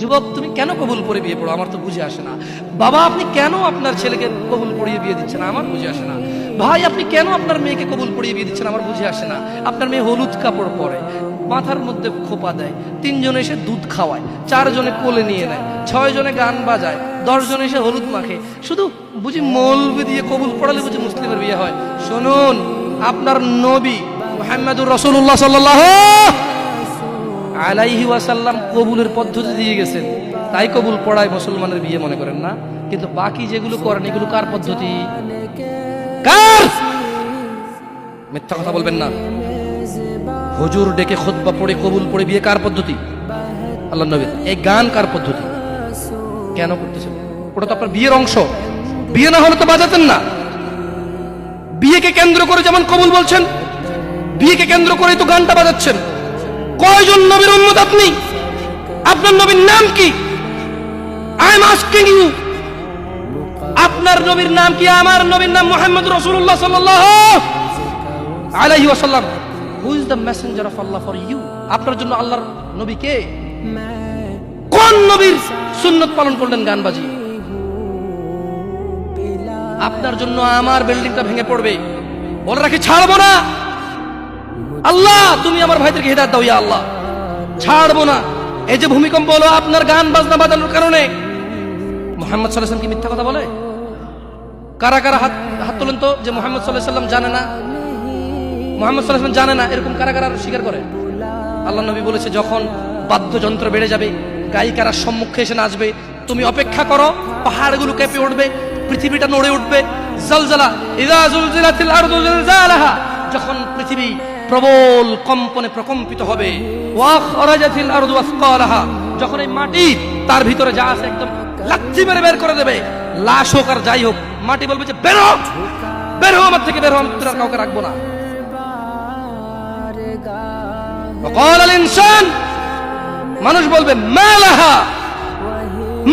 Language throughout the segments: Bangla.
যুবক তুমি কেন কবুল পড়ে বিয়ে পড়ো, আমার তো বুঝে আসে না। বাবা আপনি কেন আপনার ছেলেকে কবুল পড়িয়ে বিয়ে দিচ্ছেন, আমার বুঝে আসে না। ভাই আপনি কেন আপনার মেয়েকে কবুল পড়িয়ে বিয়ে দিচ্ছেন, আমার বুঝে আসে না। আপনার মেয়ে হলুদ কাপড় পরে, মাথার মধ্যে খোপা দেয়, 3 জন এসে দুধ খাওয়ায়, 4 জনে কোলে নিয়ে নেয়, 6 জনে গান বাজায়, 10 জন এসে হলুদ মাখে, শুধু বুঝি মৌলবি দিয়ে কবুল পড়ালে বুঝি মুসলিমের বিয়ে হয়। শুনুন, আপনার নবী মুহাম্মদুর রাসূলুল্লাহ সাল্লাল্লাহু আলাইহি ওয়াসাল্লাম কবুলের পদ্ধতি দিয়ে গেছেন, তাই কবুল পড়ায় মুসলমানের বিয়ে মনে করেন না। কিন্তু বাকি যেগুলো করেন এগুলো কার পদ্ধতি? কার? মিথ্যা কথা বলবেন না। হুজুর ডেকে খুতবা পড়ে কবুল পড়ে বিয়ে কার পদ্ধতি? আল্লাহর নবী। এই গান কার পদ্ধতি? কেন করতেছেন? ওটা তো আপনার বিয়ের অংশ, বিয়ে না হলে তো বাজাতেন না। বিয়েকে কেন্দ্র করে যেমন কবুল বলছেন, বিয়েকে কেন্দ্র করেই তো গানটা বাজাচ্ছেন। কয়জন নবীর উম্মত আপনি? আপনার নবীর নাম কি? আই এম আস্কিং ইউ, আপনার নবীর নাম কি? আমার নবীর নাম মুহাম্মদ রাসূলুল্লাহ সাল্লাল্লাহু আলাইহি ওয়াসাল্লাম। Who is the messenger of Allah for you? আপনার জন্য আল্লাহর নবী কে? কোন নবীর সুন্নাত পালন করলেন গান বাজিয়ে? আপনার জন্য আমার বিল্ডিংটা ভেঙে পড়বে, বলে রাখি ছাড়বো না। আল্লাহ তুমি আমার ভাইদেরকে হিদায়াত দাও ইয়া আল্লাহ, ছাড়বো না। এই যে ভূমিকম্প হলো আপনার গান বাজনা বাজানোর কারণে। মুহাম্মদ সাল্লাল্লাহু আলাইহি ওয়াসাল্লাম কি মিথ্যা কথা বলে? কারা কারা হাত তোলেন তো যে মুহাম্মদ সাল্লাল্লাহু আলাইহি ওয়াসাল্লাম জানে না, মুহাম্মদ সাল্লাল্লাহু আলাইহি ওয়াসাল্লাম জানে না, এরকম কারা কারা স্বীকার করে? আল্লাহ নবী বলেছে যখন বাদ্যযন্ত্র বেড়ে যাবে, গায়িকারা সম্মুখে এসে নাচবে, তুমি অপেক্ষা করো, পাহাড়গুলো কেঁপে উঠবে, পৃথিবীটা নড়ে উঠবে। জালজালা ইযা যুলজিলাতিল আরদু জিলজালাহা, যখন পৃথিবী প্রবল কম্পনে প্রকম্পিত হবে। ওয়া খরাজাতিল আরদু আসকালাহা, যখন এই মাটি তার ভিতরে যা আছে একদম লাথি মেরে বের করে দেবে, লাশ হোক আর যাই হোক, মাটি বলবে যে বের হও, বের হও আমার থেকে, বের হও, আমি তোর কাউকে রাখবো না। وقال الانسان, মানুষ বলবে মালাহা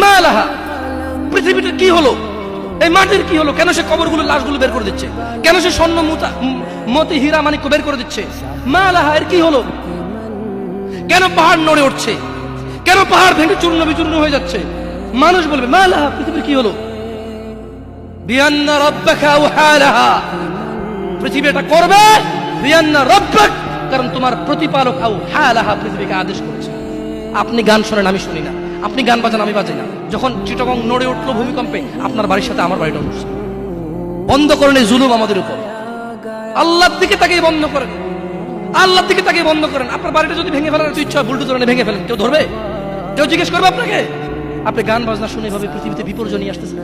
মালাহা, পৃথিবীটা কি হলো, এই মাটির কি হলো? কেন সে কবরগুলো লাশগুলো বের করে দিচ্ছে? কেন সে স্বর্ণ মতি হীরা মানিক্য বের করে দিচ্ছে? মালাহা, এর কি হলো? কেন পাহাড় নড়ে উঠছে? কেন পাহাড় ভেঙে চূর্ণ বিচূর্ণ হয়ে যাচ্ছে? মানুষ বলবে মালাহা, পৃথিবীর কি হলো? বিআন্না রাব্বাকা আওহালাহা, পৃথিবী এটা করবে বিআন্না রাব্বাক, কারণ তোমার প্রতিপালক আওহালাহা পৃথিবীকে আদেশ করেছে। আপনি গান শোনেন, আমি শুনি না। আপনি গান বাজান, আমি বাজাই না। যখন চিটাগং নড়ে উঠলো ভূমিকম্পে, আপনার বাড়ির সাথে আমার বাড়িটা উঠছে। বন্ধ করেন এই জুলুম আমাদের উপর। আল্লাহর দিকে তাকিয়ে বন্ধ করেন, আল্লাহর দিকে তাকিয়ে বন্ধ করেন। আপনার বাড়িটা যদি ভেঙে ফেলার ইচ্ছা হয়, বুলডোজার এনে ভেঙে ফেলেন, কেউ ধরবে? কেউ জিজ্ঞেস করবে আপনাকে? আপনি গান বাজনা শুনে ভাবে পৃথিবীতে বিপর্যয় নিয়ে আসতেছেন।